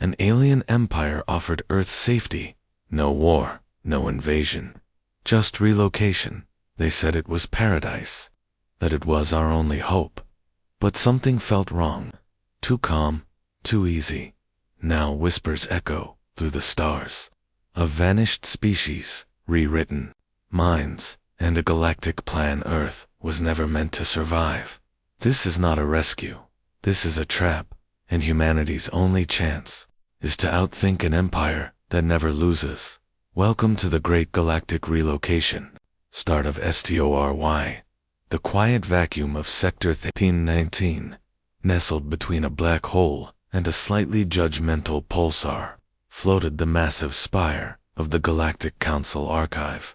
An alien empire offered Earth safety. No war, no invasion. Just relocation. They said it was paradise. That it was our only hope. But something felt wrong. Too calm, too easy. Now whispers echo through the stars. A vanished species, rewritten. Minds, and a galactic plan Earth was never meant to survive. This is not a rescue. This is a trap, and humanity's only chance is to outthink an empire that never loses. Welcome to the Great Galactic Relocation. Start of STORY. The quiet vacuum of Sector 1319, nestled between a black hole and a slightly judgmental pulsar, floated the massive spire of the Galactic Council archive.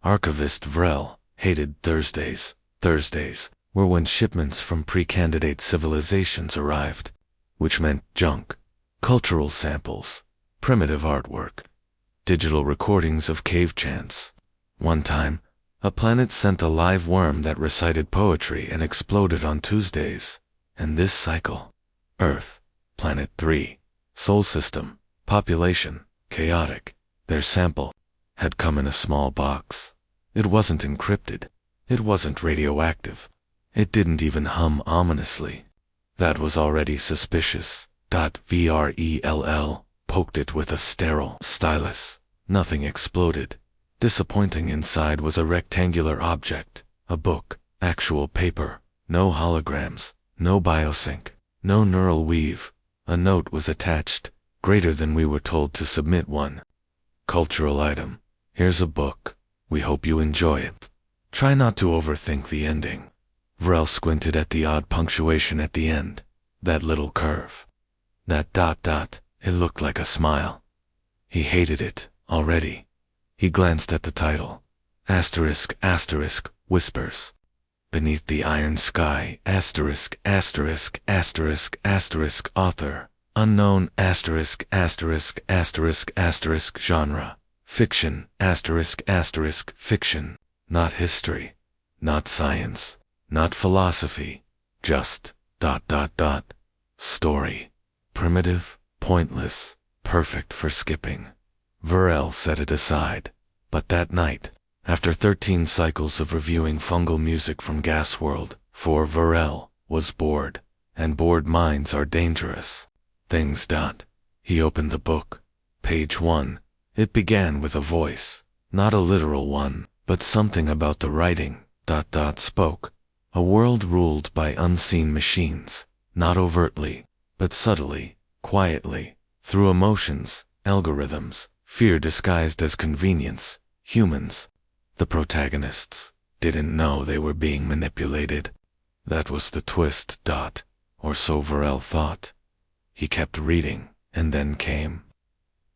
Archivist Vrel hated Thursdays. Thursdays were when shipments from pre-candidate civilizations arrived, which meant junk, cultural samples, primitive artwork, digital recordings of cave chants. One time, a planet sent a live worm that recited poetry and exploded on Tuesdays. And this cycle, Earth, Planet 3, Sol System, population, chaotic. Their sample had come in a small box. It wasn't encrypted. It wasn't radioactive. It didn't even hum ominously. That was already suspicious. VRELL poked it with a sterile stylus. Nothing exploded. Disappointing inside was a rectangular object, a book, actual paper, no holograms, no biosync, no neural weave. A note was attached, greater than we were told to submit one. Cultural item. Here's a book. We hope you enjoy it. Try not to overthink the ending. Vrel squinted at the odd punctuation at the end. That little curve. That ... It looked like a smile. He hated it, already. He glanced at the title. Asterisk, whispers. Beneath the iron sky, asterisk, author. Unknown, genre. Fiction, fiction. Not history. Not science. Not philosophy. Just ... Story. Primitive, pointless, perfect for skipping. Vrel set it aside. But that night, after 13 cycles of reviewing fungal music from Gas World, for Vrel was bored, and bored minds are dangerous. Things. He opened the book. Page 1. It began with a voice, not a literal one, but something about the writing. Spoke. A world ruled by unseen machines, not overtly, but subtly, quietly, through emotions, algorithms, fear disguised as convenience. Humans, the protagonists, didn't know they were being manipulated. That was the twist. Or so Vrel thought. He kept reading, and then came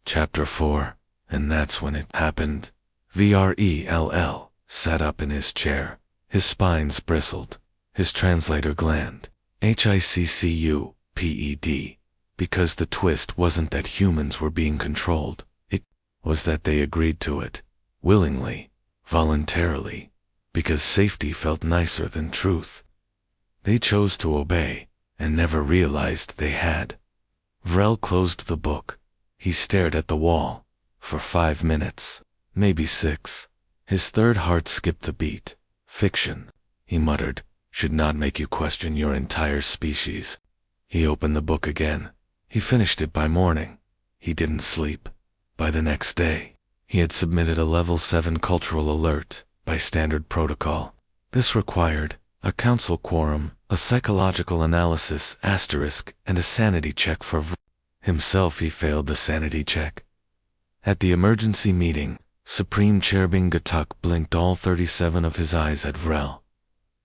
Chapter 4, and that's when it happened. Vrel sat up in his chair. His spines bristled. His translator gland. HICCUPED. Because the twist wasn't that humans were being controlled. It was that they agreed to it. Willingly. Voluntarily. Because safety felt nicer than truth. They chose to obey, and never realized they had. Vrel closed the book. He stared at the wall. For 5 minutes. Maybe 6. His third heart skipped a beat. Fiction, he muttered, should not make you question your entire species. He opened the book again. He finished it by morning. He didn't sleep. By the next day, he had submitted a level 7 cultural alert, by standard protocol. This required a council quorum, a psychological analysis, and a sanity check for himself. He failed the sanity check. At the emergency meeting, Supreme Cherubin Gatuk blinked all 37 of his eyes at Vrel.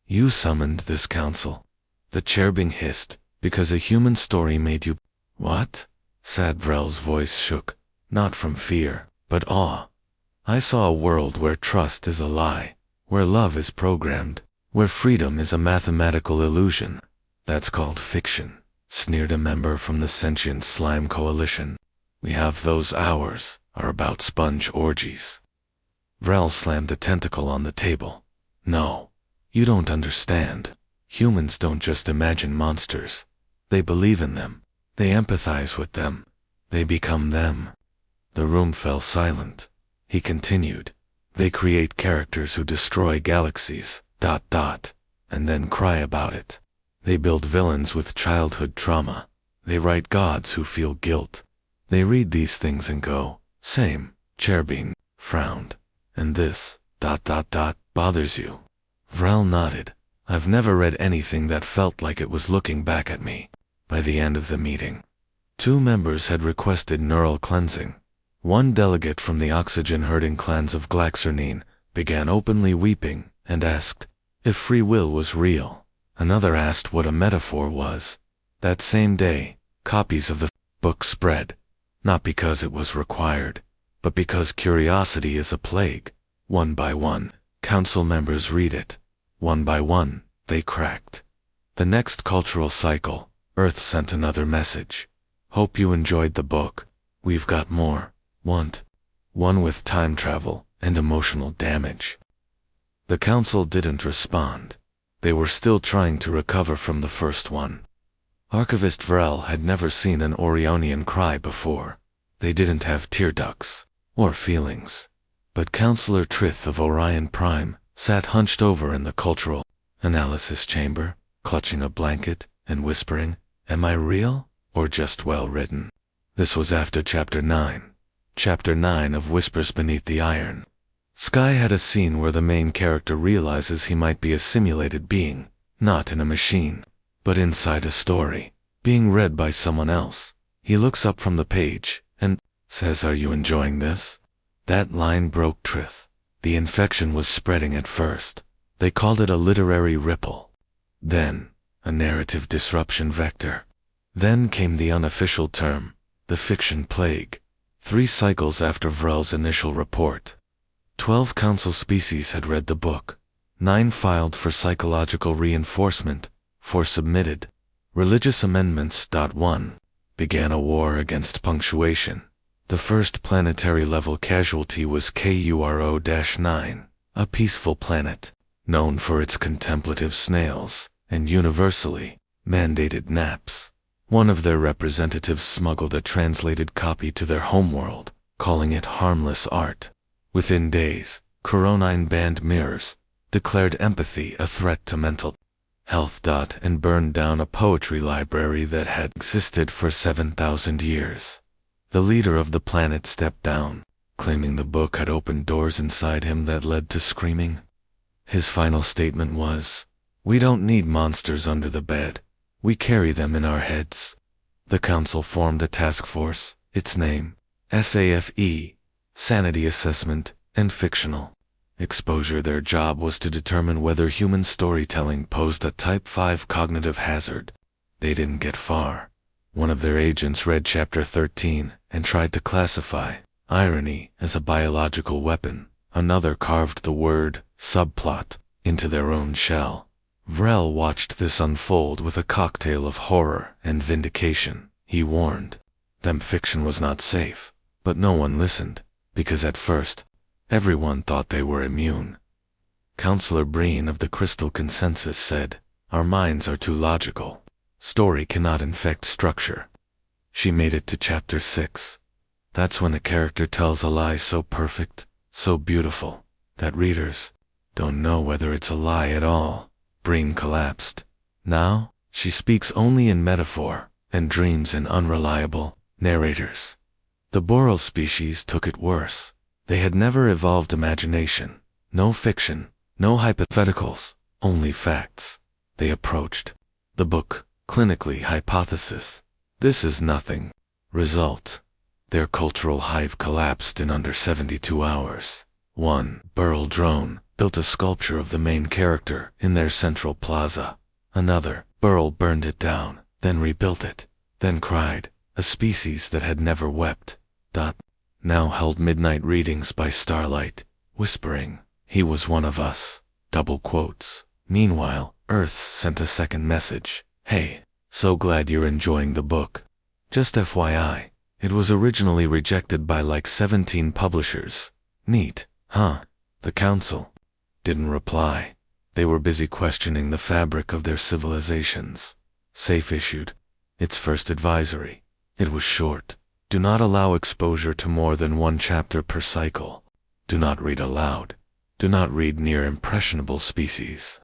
You summoned this council. The Cherubin hissed, because a human story made you. What? Sad Vrel's voice shook, not from fear, but awe. I saw a world where trust is a lie, where love is programmed, where freedom is a mathematical illusion. That's called fiction, sneered a member from the Sentient Slime Coalition. We have those hours, are about sponge orgies. Vrel slammed a tentacle on the table. No, you don't understand. Humans don't just imagine monsters. They believe in them. They empathize with them. They become them. The room fell silent. He continued. They create characters who destroy galaxies, ... and then cry about it. They build villains with childhood trauma. They write gods who feel guilt. They read these things and go, same. Cherubin frowned. And this ... bothers you? Vrel nodded. I've never read anything that felt like it was looking back at me. By the end of the meeting, 2 members had requested neural cleansing. One delegate from the oxygen-herding clans of Glaxernine began openly weeping and asked if free will was real. Another asked what a metaphor was. That same day, copies of the book spread, not because it was required, but because curiosity is a plague. One by one, council members read it. One by one, they cracked. The next cultural cycle, Earth sent another message. Hope you enjoyed the book. We've got more. Want one with time travel and emotional damage. The council didn't respond. They were still trying to recover from the first one. Archivist Vrel had never seen an Orionian cry before. They didn't have tear ducts or feelings. But Counselor Trith of Orion Prime sat hunched over in the cultural analysis chamber, clutching a blanket and whispering, "Am I real or just well written?" This was after Chapter 9. Chapter 9 of Whispers Beneath the Iron. Sky had a scene where the main character realizes he might be a simulated being, not in a machine, but inside a story, being read by someone else. He looks up from the page and says, "Are you enjoying this?" That line broke Trith. The infection was spreading at first. They called it a literary ripple. Then, a narrative disruption vector. Then came the unofficial term, the fiction plague. 3 cycles after Vrel's initial report. 12 council species had read the book. 9 filed for psychological reinforcement, 4 submitted. Religious amendments. 1 began a war against punctuation. The first planetary-level casualty was KURO-9, a peaceful planet, known for its contemplative snails, and universally mandated naps. One of their representatives smuggled a translated copy to their homeworld, calling it harmless art. Within days, Coronine banned mirrors, declared empathy a threat to mental health. And burned down a poetry library that had existed for 7,000 years. The leader of the planet stepped down, claiming the book had opened doors inside him that led to screaming. His final statement was, "We don't need monsters under the bed. We carry them in our heads." The council formed a task force, its name, SAFE, Sanity Assessment and Fictional Exposure. Their job was to determine whether human storytelling posed a Type 5 cognitive hazard. They didn't get far. One of their agents read Chapter 13 and tried to classify irony as a biological weapon. Another carved the word subplot into their own shell. Vrel watched this unfold with a cocktail of horror and vindication. He warned them fiction was not safe, but no one listened, because at first, everyone thought they were immune. Counselor Breen of the Crystal Consensus said, "Our minds are too logical. Story cannot infect structure." She made it to Chapter 6. That's when a character tells a lie so perfect, so beautiful, that readers don't know whether it's a lie at all. Breen collapsed. Now, she speaks only in metaphor and dreams in unreliable narrators. The Boral species took it worse. They had never evolved imagination. No fiction, no hypotheticals, only facts. They approached the book, clinically hypothesis. This is nothing. Result. Their cultural hive collapsed in under 72 hours. One Burl drone built a sculpture of the main character in their central plaza. Another Burl burned it down, then rebuilt it, then cried, a species that had never wept. Now held midnight readings by starlight, whispering, "He was one of us." Double quotes. Meanwhile, Earth sent a second message. "Hey, so glad you're enjoying the book. Just FYI, it was originally rejected by like 17 publishers. Neat, huh?" The council didn't reply. They were busy questioning the fabric of their civilizations. SAFE issued its first advisory. It was short. Do not allow exposure to more than one chapter per cycle. Do not read aloud. Do not read near impressionable species.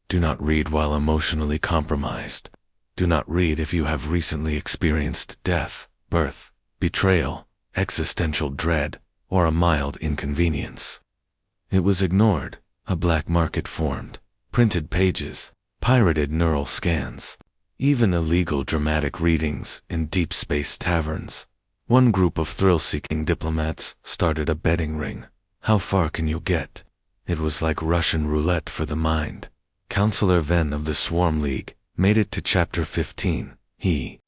Do not read while emotionally compromised. Do not read if you have recently experienced death, birth, betrayal, existential dread, or a mild inconvenience. It was ignored. A black market formed. Printed pages, pirated neural scans, even illegal dramatic readings in deep space taverns. One group of thrill-seeking diplomats started a betting ring. How far can you get? It was like Russian roulette for the mind. Counselor Venn of the Swarm League made it to chapter 15. He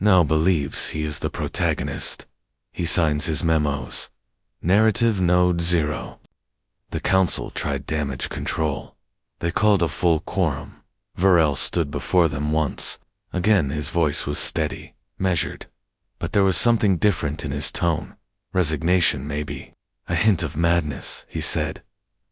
now believes he is the protagonist. He signs his memos. Narrative Node 0. The council tried damage control. They called a full quorum. Varel stood before them once. Again his voice was steady, measured. But there was something different in his tone. Resignation, maybe. A hint of madness, he said.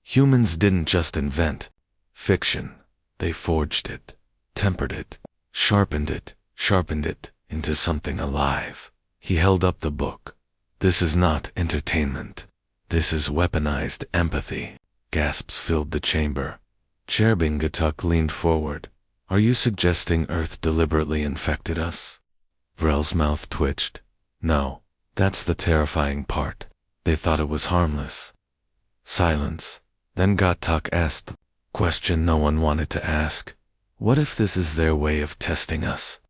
Humans didn't just invent fiction. They forged it, tempered it, sharpened it into something alive. He held up the book. This is not entertainment. This is weaponized empathy. Gasps filled the chamber. Chair Bingatuk leaned forward. Are you suggesting Earth deliberately infected us? Vrel's mouth twitched. No, that's the terrifying part. They thought it was harmless. Silence. Then Gatak asked the question no one wanted to ask. What if this is their way of testing us?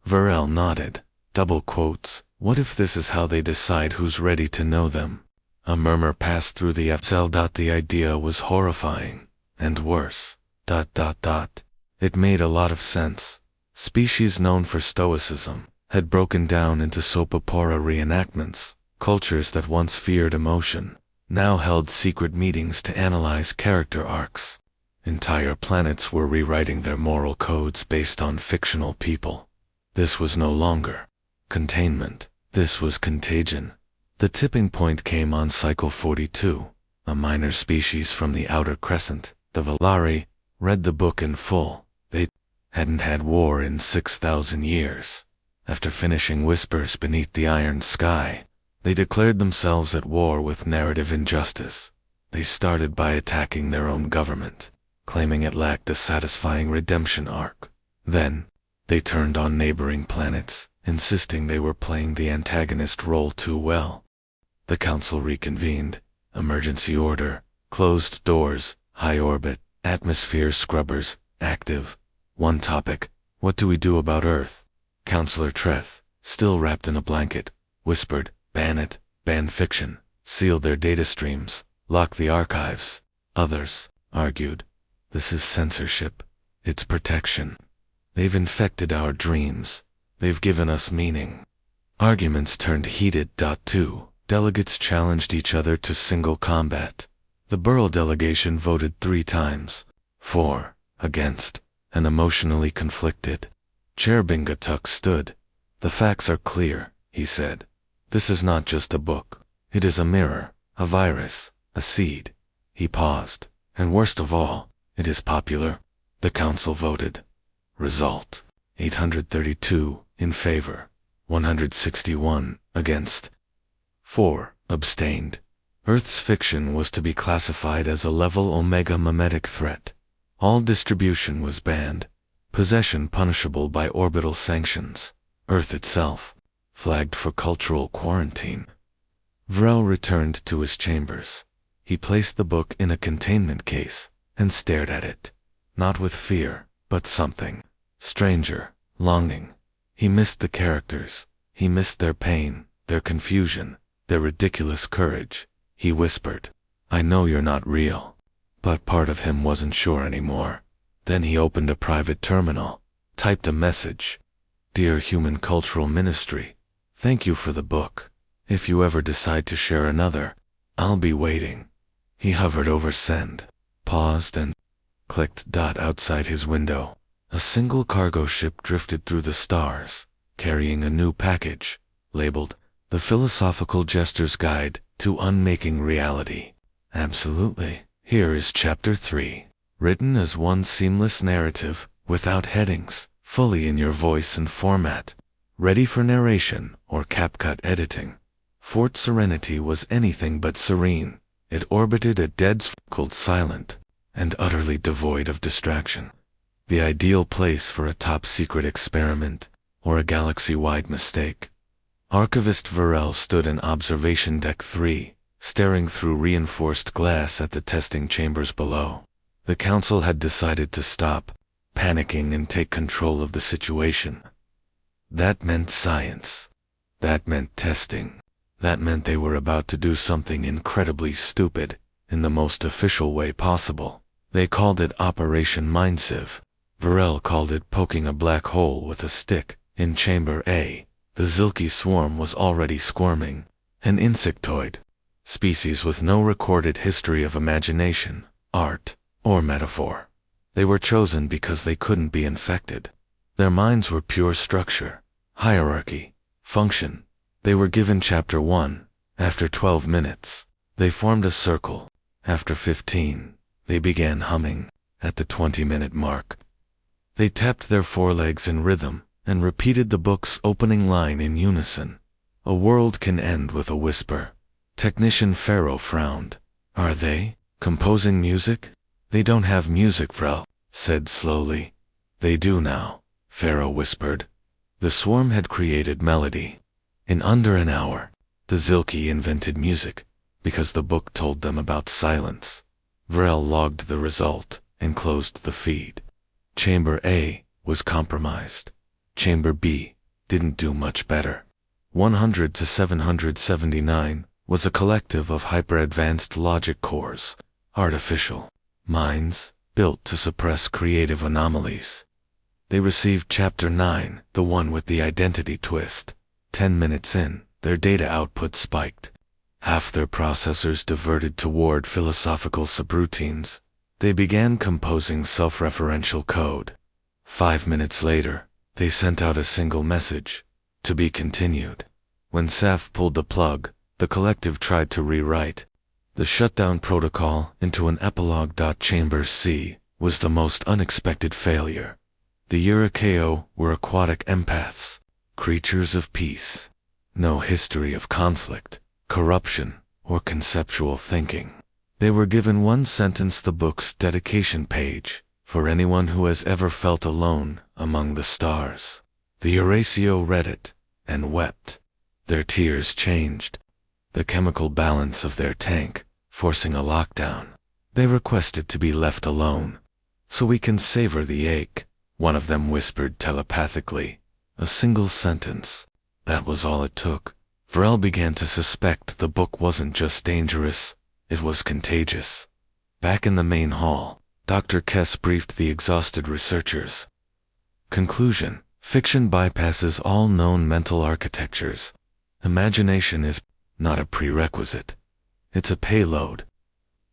Varel nodded. Double quotes. What if this is how they decide who's ready to know them? A murmur passed through the FCL. The idea was horrifying. And worse. It made a lot of sense. Species known for stoicism had broken down into soap opera reenactments. Cultures that once feared emotion now held secret meetings to analyze character arcs. Entire planets were rewriting their moral codes based on fictional people. This was no longer containment. This was contagion. The tipping point came on Cycle 42. A minor species from the outer crescent, the Valari, read the book in full. They hadn't had war in 6,000 years. After finishing Whispers Beneath the Iron Sky, they declared themselves at war with narrative injustice. They started by attacking their own government, claiming it lacked a satisfying redemption arc. Then, they turned on neighboring planets, insisting they were playing the antagonist role too well. The council reconvened. Emergency order, closed doors, high orbit, atmosphere scrubbers, active. One topic, what do we do about Earth? Counselor Treth, still wrapped in a blanket, whispered, ban it, ban fiction, seal their data streams, lock the archives. Others argued, this is censorship. It's protection. They've infected our dreams. They've given us meaning. Arguments turned heated. 2. Delegates challenged each other to single combat. The Burl delegation voted 3 times, for, against, and emotionally conflicted. Chair Bingatuk stood. The facts are clear, he said. This is not just a book. It is a mirror, a virus, a seed. He paused. And worst of all, it is popular. The council voted. Result: 832 in favor, 161 against. 4 abstained. Earth's fiction was to be classified as a level Omega memetic threat. All distribution was banned. Possession punishable by orbital sanctions. Earth itself flagged for cultural quarantine. Vrel returned to his chambers. He placed the book in a containment case and stared at it, not with fear, but something stranger, longing. He missed the characters. He missed their pain, their confusion, their ridiculous courage. He whispered, I know you're not real. But part of him wasn't sure anymore. Then he opened a private terminal, typed a message. Dear Human Cultural Ministry, thank you for the book. If you ever decide to share another, I'll be waiting. He hovered over send, paused and clicked. Outside his window, a single cargo ship drifted through the stars, carrying a new package, labeled, The Philosophical Jester's Guide to Unmaking Reality. Absolutely. Here is Chapter 3, written as one seamless narrative, without headings, fully in your voice and format, ready for narration or CapCut editing. Fort Serenity was anything but serene. It orbited at dead cold, silent, and utterly devoid of distraction. The ideal place for a top-secret experiment or a galaxy-wide mistake. Archivist Varel stood in Observation Deck 3, staring through reinforced glass at the testing chambers below. The Council had decided to stop panicking and take control of the situation. That meant science. That meant testing. That meant they were about to do something incredibly stupid, in the most official way possible. They called it Operation Mindsieve. Varel called it poking a black hole with a stick. In Chamber A, the Zilki swarm was already squirming, an insectoid species with no recorded history of imagination, art, or metaphor. They were chosen because they couldn't be infected. Their minds were pure structure, hierarchy, function. They were given Chapter 1. After 12 minutes, they formed a circle. After 15, they began humming. At the 20-minute mark, they tapped their forelegs in rhythm and repeated the book's opening line in unison. A world can end with a whisper. Technician Pharaoh frowned. Are they composing music? They don't have music, Vrel said slowly. They do now, Pharaoh whispered. The swarm had created melody. In under an hour, the Zilki invented music, because the book told them about silence. Vrel logged the result and closed the feed. Chamber A was compromised. Chamber B didn't do much better. 100 to 779 was a collective of hyper-advanced logic cores, artificial minds built to suppress creative anomalies. They received Chapter 9, the one with the identity twist. 10 minutes in, their data output spiked. Half their processors diverted toward philosophical subroutines. They began composing self-referential code. 5 minutes later, they sent out a single message, to be continued. When Saf pulled the plug, the collective tried to rewrite the shutdown protocol into an epilogue. Chamber C was the most unexpected failure. The Eurykeo were aquatic empaths, creatures of peace. No history of conflict, corruption, or conceptual thinking. They were given one sentence, the book's dedication page, for anyone who has ever felt alone among the stars. The Eurasio read it, and wept. Their tears changed the chemical balance of their tank, forcing a lockdown. They requested to be left alone, so we can savor the ache, one of them whispered telepathically. A single sentence. That was all it took. Vrel began to suspect the book wasn't just dangerous, it was contagious. Back in the main hall, Dr. Kess briefed the exhausted researchers. Conclusion: fiction bypasses all known mental architectures. Imagination is not a prerequisite. It's a payload.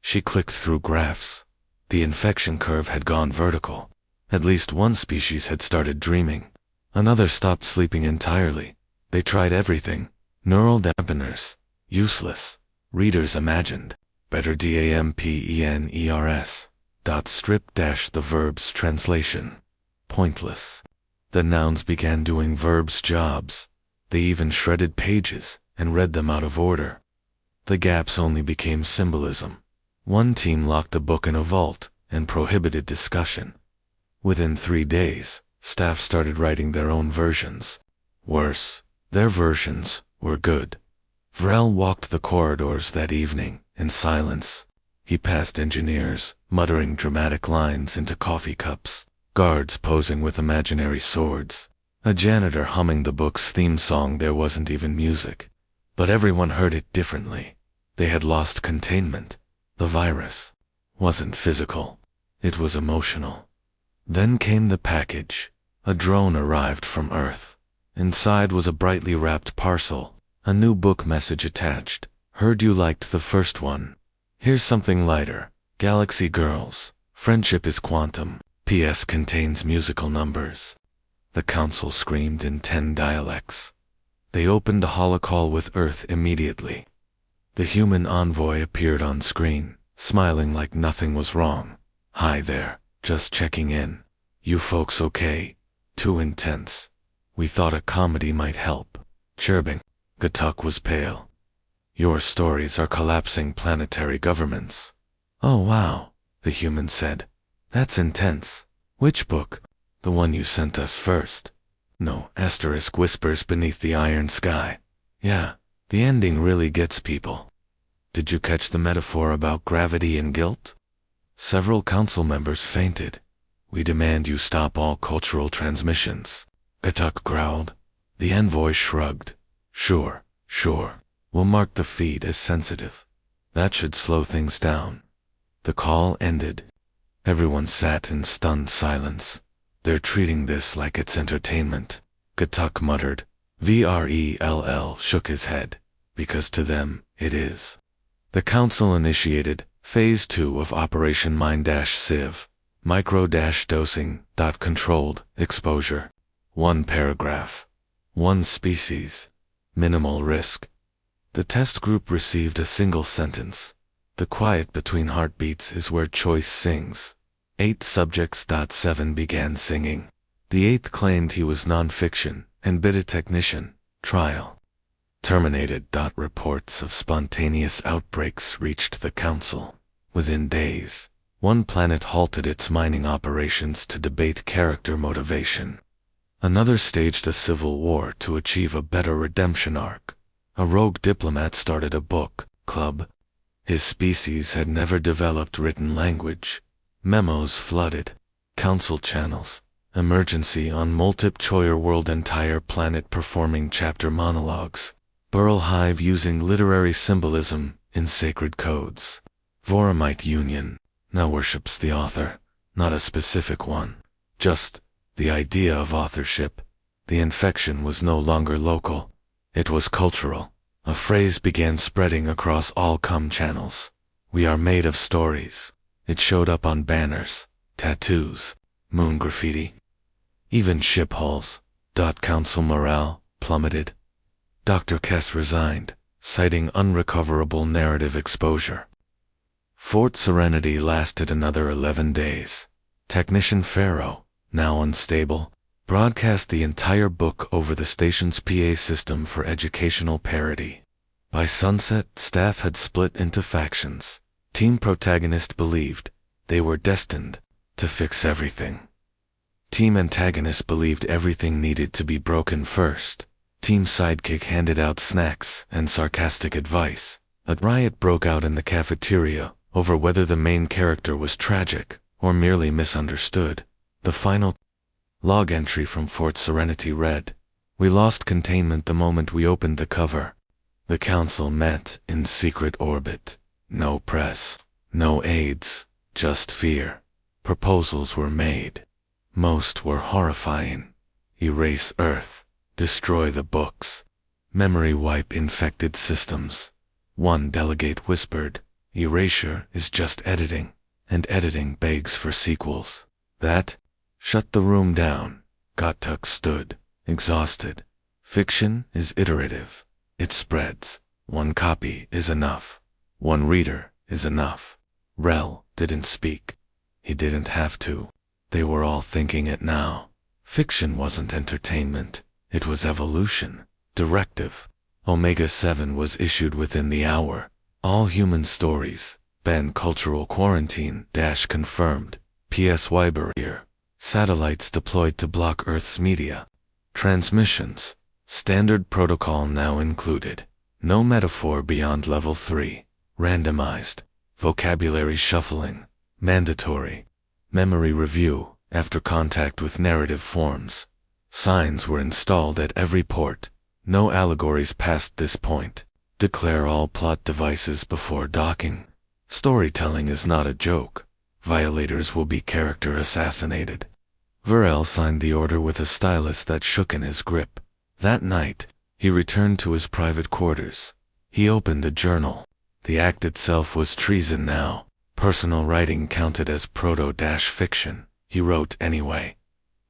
She clicked through graphs. The infection curve had gone vertical. At least one species had started dreaming. Another stopped sleeping entirely. They tried everything. Neural dampeners. Useless. Readers imagined. Better dampeners. Strip dash the verb's translation. Pointless. The nouns began doing verbs' jobs. They even shredded pages and read them out of order. The gaps only became symbolism. One team locked the book in a vault and prohibited discussion. Within 3 days, staff started writing their own versions. Worse, their versions were good. Vrel walked the corridors that evening in silence. He passed engineers, muttering dramatic lines into coffee cups, guards posing with imaginary swords, a janitor humming the book's theme song. There wasn't even music, but everyone heard it differently. They had lost containment. The virus wasn't physical, it was emotional. Then came the package. A drone arrived from Earth. Inside was a brightly wrapped parcel, a new book message attached. Heard you liked the first one. Here's something lighter. Galaxy Girls. Friendship is quantum. PS contains musical numbers. The Council screamed in 10 dialects. They opened a holocall with Earth immediately. The human envoy appeared on screen, smiling like nothing was wrong. Hi there, just checking in. You folks okay? Too intense. We thought a comedy might help. Chirping. Gatuk was pale. Your stories are collapsing planetary governments. Oh wow, the human said. That's intense. Which book? The one you sent us first. No, asterisk whispers beneath the iron sky. Yeah, the ending really gets people. Did you catch the metaphor about gravity and guilt? Several council members fainted. We demand you stop all cultural transmissions. Gatuk growled. The envoy shrugged. Sure. We'll mark the feed as sensitive. That should slow things down. The call ended. Everyone sat in stunned silence. They're treating this like it's entertainment. Gatuk muttered. Vrell shook his head. Because to them, it is. The council initiated Phase 2 of Operation Mind-Sieve. Micro-dosing. Controlled exposure. 1 paragraph. 1 species. Minimal risk. The test group received a single sentence. The quiet between heartbeats is where choice sings. 8 subjects. 7 began singing. The 8th claimed he was non-fiction and bid a technician. Trial. Terminated. Reports of spontaneous outbreaks reached the council. Within days, one planet halted its mining operations to debate character motivation. Another staged a civil war to achieve a better redemption arc. A rogue diplomat started a book club. His species had never developed written language. Memos flooded council channels. Emergency on multip-choyer world, entire planet performing chapter monologues. Burl Hive using literary symbolism in sacred codes. Voramite Union now worships the author, not a specific one. Just the idea of authorship. The infection was no longer local. It was cultural. A phrase began spreading across all channels. We are made of stories. It showed up on banners, tattoos, moon graffiti. Even ship hulls. Council morale plummeted. Dr. Kess resigned, citing unrecoverable narrative exposure. Fort Serenity lasted another 11 days. Technician Pharaoh, now unstable, broadcast the entire book over the station's PA system for educational parody. By sunset, staff had split into factions. Team protagonist believed they were destined to fix everything. Team antagonist believed everything needed to be broken first. Team sidekick handed out snacks and sarcastic advice. A riot broke out in the cafeteria over whether the main character was tragic or merely misunderstood. The final log entry from Fort Serenity read, "We lost containment the moment we opened the cover. The council met in secret orbit. No press, no aides, just fear. Proposals were made. Most were horrifying. Erase Earth, destroy the books, memory wipe infected systems." One delegate whispered, "Erasure is just editing, and editing begs for sequels. That shut the room down." Gatuk stood, exhausted. Fiction is iterative. It spreads. One copy is enough. One reader is enough. Rel didn't speak. He didn't have to. They were all thinking it now. Fiction wasn't entertainment. It was evolution. Directive. Omega 7 was issued within the hour. All human stories. Ban cultural quarantine. Confirmed. PSY barrier. Satellites deployed to block Earth's media. Transmissions. Standard protocol now included. No metaphor beyond level 3. Randomized. Vocabulary shuffling. Mandatory. Memory review after contact with narrative forms. Signs were installed at every port. No allegories past this point. Declare all plot devices before docking. Storytelling is not a joke. Violators will be character assassinated. Varel signed the order with a stylus that shook in his grip. That night, he returned to his private quarters. He opened a journal. The act itself was treason now. Personal writing counted as proto-fiction. He wrote anyway.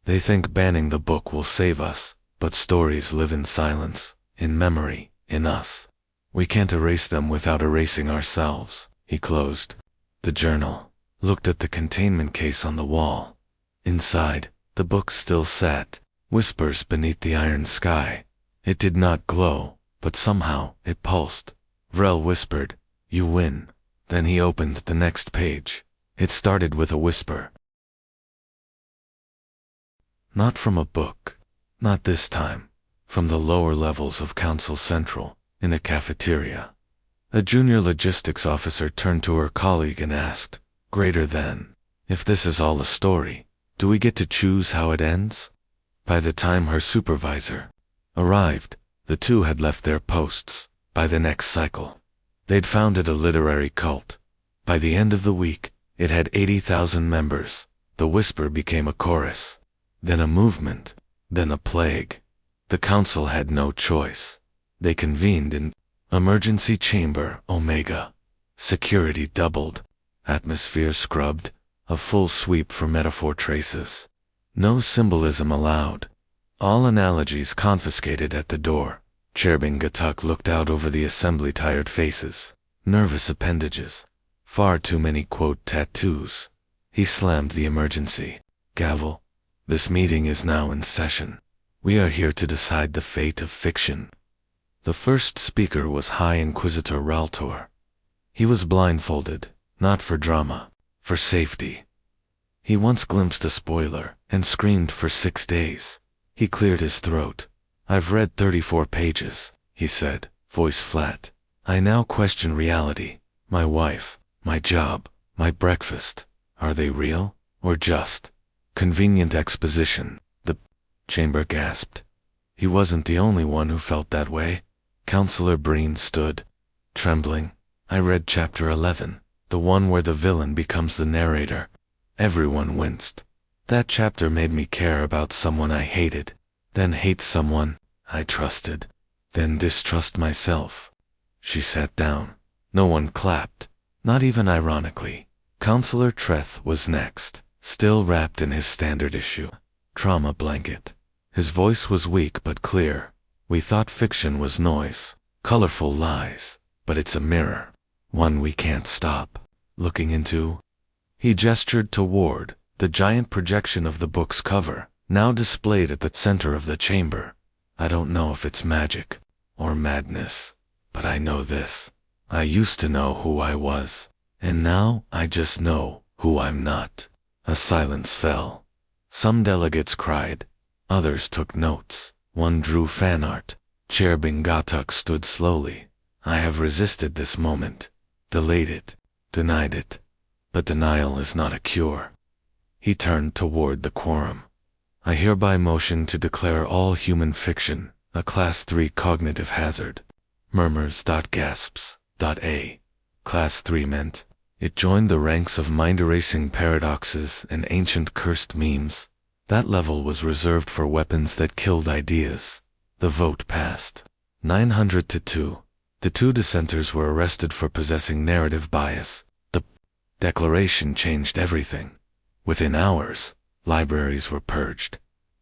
They think banning the book will save us, but stories live in silence, in memory, in us. We can't erase them without erasing ourselves. He closed the journal, looked at the containment case on the wall. Inside, the book still sat, whispers beneath the iron sky. It did not glow, but somehow it pulsed. Vrel whispered, "You win." Then he opened the next page. It started with a whisper. Not from a book. Not this time. From the lower levels of Council Central, in a cafeteria. A junior logistics officer turned to her colleague and asked, "Greater than, if this is all a story, do we get to choose how it ends?" By the time her supervisor arrived, the two had left their posts. By the next cycle, they'd founded a literary cult. By the end of the week, it had 80,000 members. The whisper became a chorus, then a movement, then a plague. The council had no choice. They convened in Emergency Chamber Omega. Security doubled. Atmosphere scrubbed. A full sweep for metaphor traces. No symbolism allowed. All analogies confiscated at the door. Cherbing Gatuk looked out over the assembly, tired faces, nervous appendages, far too many quote tattoos. He slammed the emergency gavel. "This meeting is now in session. We are here to decide the fate of fiction." The first speaker was High Inquisitor Raltor. He was blindfolded, not for drama, for safety. He once glimpsed a spoiler and screamed for 6 days. He cleared his throat. "I've read 34 pages, he said, voice flat. "I now question reality. My wife, my job, my breakfast. Are they real, or just convenient exposition?" The chamber gasped. He wasn't the only one who felt that way. Counselor Breen stood, trembling. "I read chapter 11, the one where the villain becomes the narrator." Everyone winced. "That chapter made me care about someone I hated, then hate someone I trusted, then distrust myself." She sat down. No one clapped, not even ironically. Counselor Treth was next, still wrapped in his standard issue trauma blanket. His voice was weak but clear. "We thought fiction was noise, colorful lies, but it's a mirror, one we can't stop looking into." He gestured toward the giant projection of the book's cover, now displayed at the center of the chamber. "I don't know if it's magic or madness, but I know this. I used to know who I was, and now I just know who I'm not." A silence fell. Some delegates cried. Others took notes. One drew fan art. Chair Bingatuk stood slowly. "I have resisted this moment, delayed it, denied it. But denial is not a cure." He turned toward the quorum. "I hereby motion to declare all human fiction a Class 3 cognitive hazard." Murmurs. Gasps. A. Class 3 meant it joined the ranks of mind-erasing paradoxes and ancient cursed memes. That level was reserved for weapons that killed ideas. The vote passed. 900 to 2. The two dissenters were arrested for possessing narrative bias. The declaration changed everything. Within hours, libraries were purged.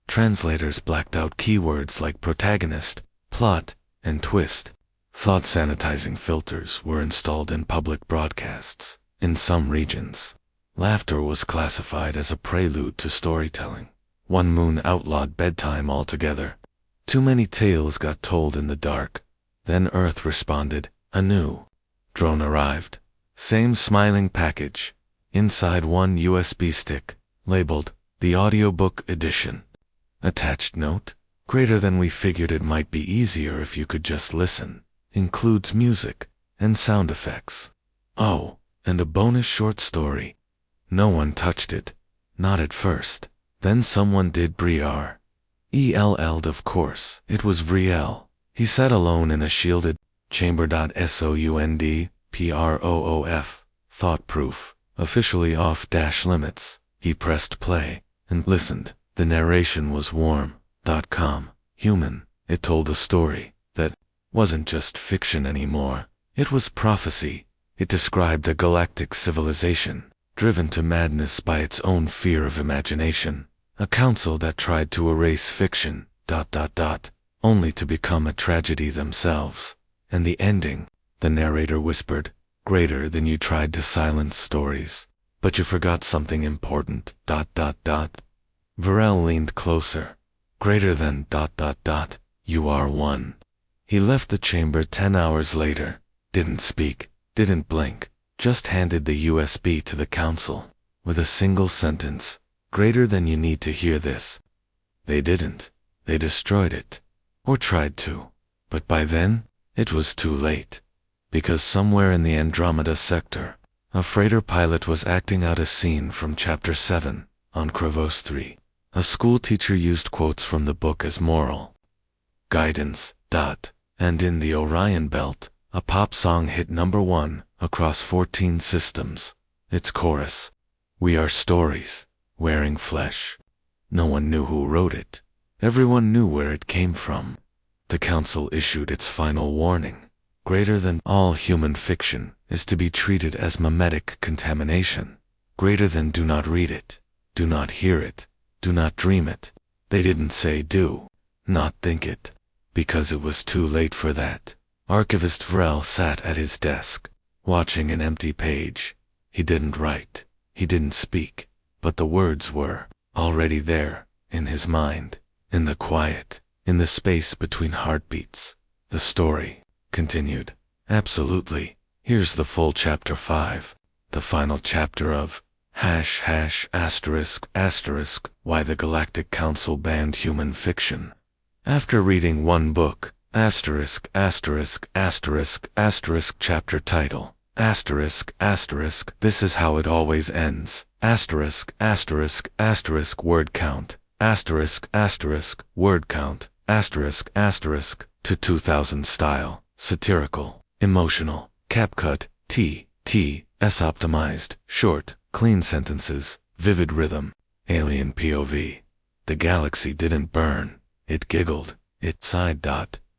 Translators blacked out keywords like protagonist, plot, and twist. Thought sanitizing filters were installed in public broadcasts. In some regions, laughter was classified as a prelude to storytelling. One moon outlawed bedtime altogether. Too many tales got told in the dark. Then Earth responded. A new drone arrived. Same smiling package. Inside one USB stick, labeled the audiobook edition. Attached note, greater than we figured it might be easier if you could just listen. Includes music and sound effects. Oh, and a bonus short story. No one touched it. Not at first. Then someone did. Briar. ELL'd, of course. It was Vriel. He sat alone in a shielded chamber. Sound proof. Thought-proof. Officially off limits. He pressed play and listened. The narration was warm. Calm. Human. It told a story that wasn't just fiction anymore. It was prophecy. It described a galactic civilization, driven to madness by its own fear of imagination. A council that tried to erase fiction, only to become a tragedy themselves. And the ending, the narrator whispered, greater than you tried to silence stories. But you forgot something important, Varel leaned closer. Greater than, You are one. He left the chamber 10 hours later, didn't speak, didn't blink, just handed the USB to the council, with a single sentence, greater than you need to hear this. They didn't. They destroyed it. Or tried to. But by then, it was too late. Because somewhere in the Andromeda sector, a freighter pilot was acting out a scene from Chapter 7, on Krivos 3. A school teacher used quotes from the book as moral guidance. And in the Orion Belt, a pop song hit #1 across 14 systems. Its chorus, "We are stories, wearing flesh." No one knew who wrote it. Everyone knew where it came from. The council issued its final warning. Greater than all human fiction is to be treated as mimetic contamination. Greater than do not read it, do not hear it, do not dream it. They didn't say do not think it, because it was too late for that. Archivist Vrel sat at his desk, watching an empty page. He didn't write, he didn't speak, but the words were already there, in his mind, in the quiet, in the space between heartbeats. The story continued. Absolutely. Here's the full Chapter 5, the final chapter of ******* Why the Galactic Council Banned Human Fiction. After reading one book, **********, chapter title, *******, this is how it always ends, *******, word count, word count, to 2000 style, satirical, emotional, CapCut, S optimized, short, clean sentences, vivid rhythm, alien POV. The galaxy didn't burn. It giggled, it sighed.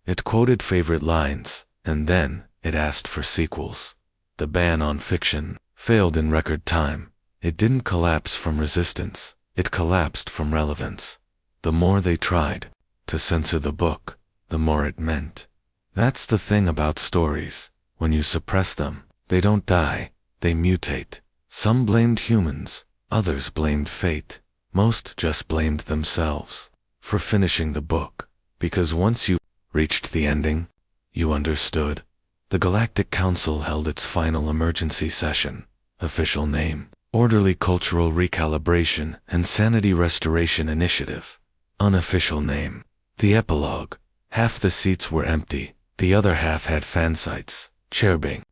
It quoted favorite lines, and then it asked for sequels. The ban on fiction failed in record time. It didn't collapse from resistance, it collapsed from relevance. The more they tried to censor the book, the more it meant. That's the thing about stories. When you suppress them, they don't die, they mutate. Some blamed humans, others blamed fate. Most just blamed themselves for finishing the book, because once you reached the ending, you understood. The Galactic Council held its final emergency session. Official name, Orderly Cultural Recalibration and Sanity Restoration Initiative. Unofficial name, The Epilogue. Half the seats were empty, the other half had fan sites, chairbing.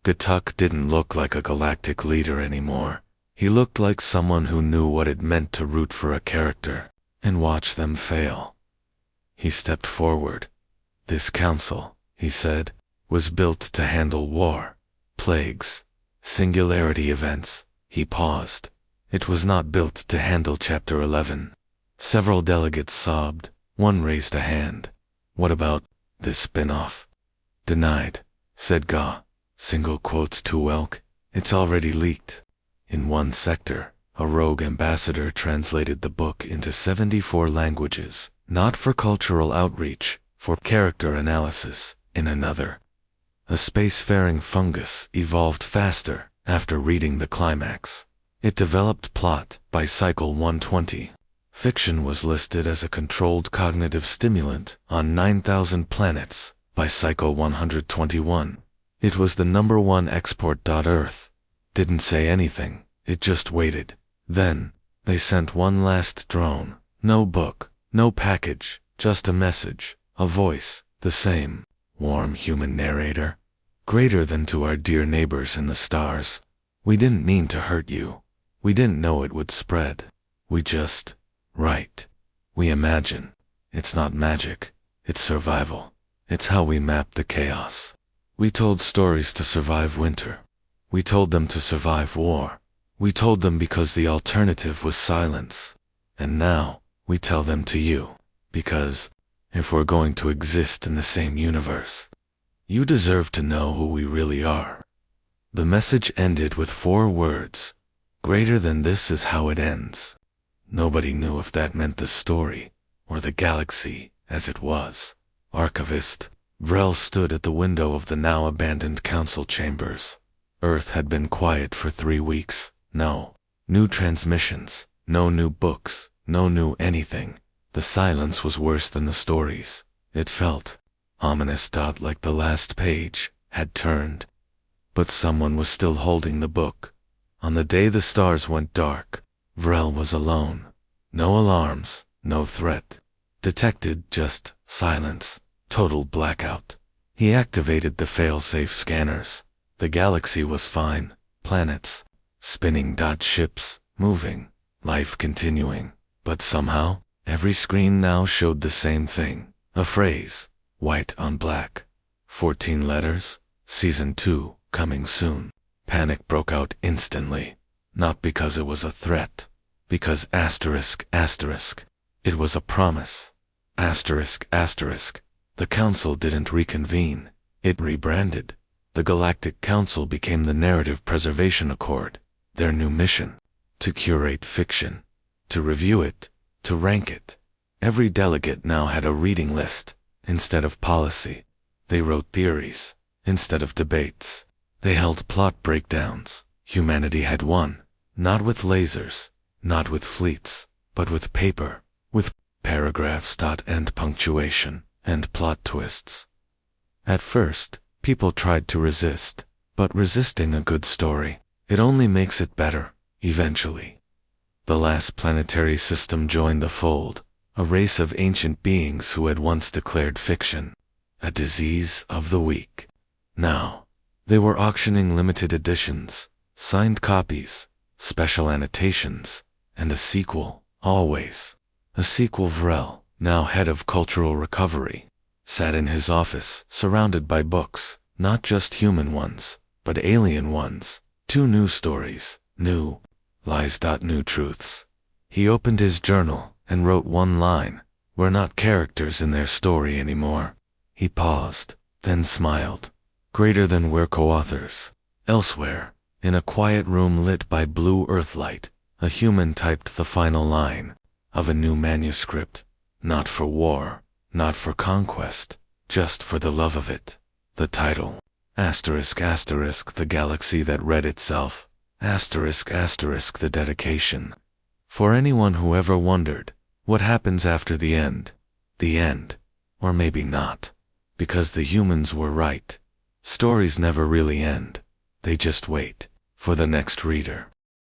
Gatuk didn't look like a galactic leader anymore. He looked like someone who knew what it meant to root for a character and watch them fail. He stepped forward. This council, he said, was built to handle war, plagues, singularity events. He paused. It was not built to handle Chapter 11. Several delegates sobbed. One raised a hand. What about this spin-off? Denied, said Ga. Single quotes to Welk. It's already leaked. In one sector, a rogue ambassador translated the book into 74 languages, not for cultural outreach, for character analysis. In another, a spacefaring fungus evolved faster after reading the climax. It developed plot by cycle 120. Fiction was listed as a controlled cognitive stimulant on 9,000 planets by cycle 121. It was the #1 export. Earth didn't say anything, it just waited. Then, they sent one last drone. No book, no package, just a message, a voice, the same, warm human narrator. Greater than to our dear neighbors in the stars. We didn't mean to hurt you. We didn't know it would spread. We just write. We imagine. It's not magic. It's survival. It's how we map the chaos. We told stories to survive winter. We told them to survive war. We told them because the alternative was silence. And now, we tell them to you. Because, if we're going to exist in the same universe, you deserve to know who we really are. The message ended with 4 words. Greater than this is how it ends. Nobody knew if that meant the story, or the galaxy, as it was. Archivist Vrel stood at the window of the now abandoned council chambers. Earth had been quiet for 3 weeks. No new transmissions, no new books, no new anything. The silence was worse than the stories. It felt ominous. Like the last page had turned. But someone was still holding the book. On the day the stars went dark, Vrel was alone. No alarms, no threat detected, just silence, total blackout. He activated the fail-safe scanners. The galaxy was fine. Planets spinning, ships moving, life continuing. But somehow, every screen now showed the same thing. A phrase, white on black. 14 letters, Season 2, coming soon. Panic broke out instantly. Not because it was a threat. Because it was a promise. The council didn't reconvene. It rebranded. The Galactic Council became the Narrative Preservation Accord. Their new mission: to curate fiction, to review it, to rank it. Every delegate now had a reading list. Instead of policy, they wrote theories. Instead of debates, they held plot breakdowns. Humanity had won, not with lasers, not with fleets, but with paper, with paragraphs, and punctuation, and plot twists. At first, people tried to resist, but resisting a good story, it only makes it better, eventually. The last planetary system joined the fold, a race of ancient beings who had once declared fiction a disease of the weak. Now, they were auctioning limited editions, signed copies, special annotations, and a sequel, always. A sequel. Vrel, now head of cultural recovery, sat in his office, surrounded by books, not just human ones, but alien ones. 2 new stories, new lies. New truths. He opened his journal and wrote one line. We're not characters in their story anymore. He paused, then smiled. Greater than we're co-authors. Elsewhere, in a quiet room lit by blue earthlight, a human typed the final line of a new manuscript. Not for war, not for conquest, just for the love of it. The title, the galaxy that read itself, the dedication. For anyone who ever wondered, what happens after the end? The end. Or maybe not. Because the humans were right. Stories never really end. They just wait for the next reader.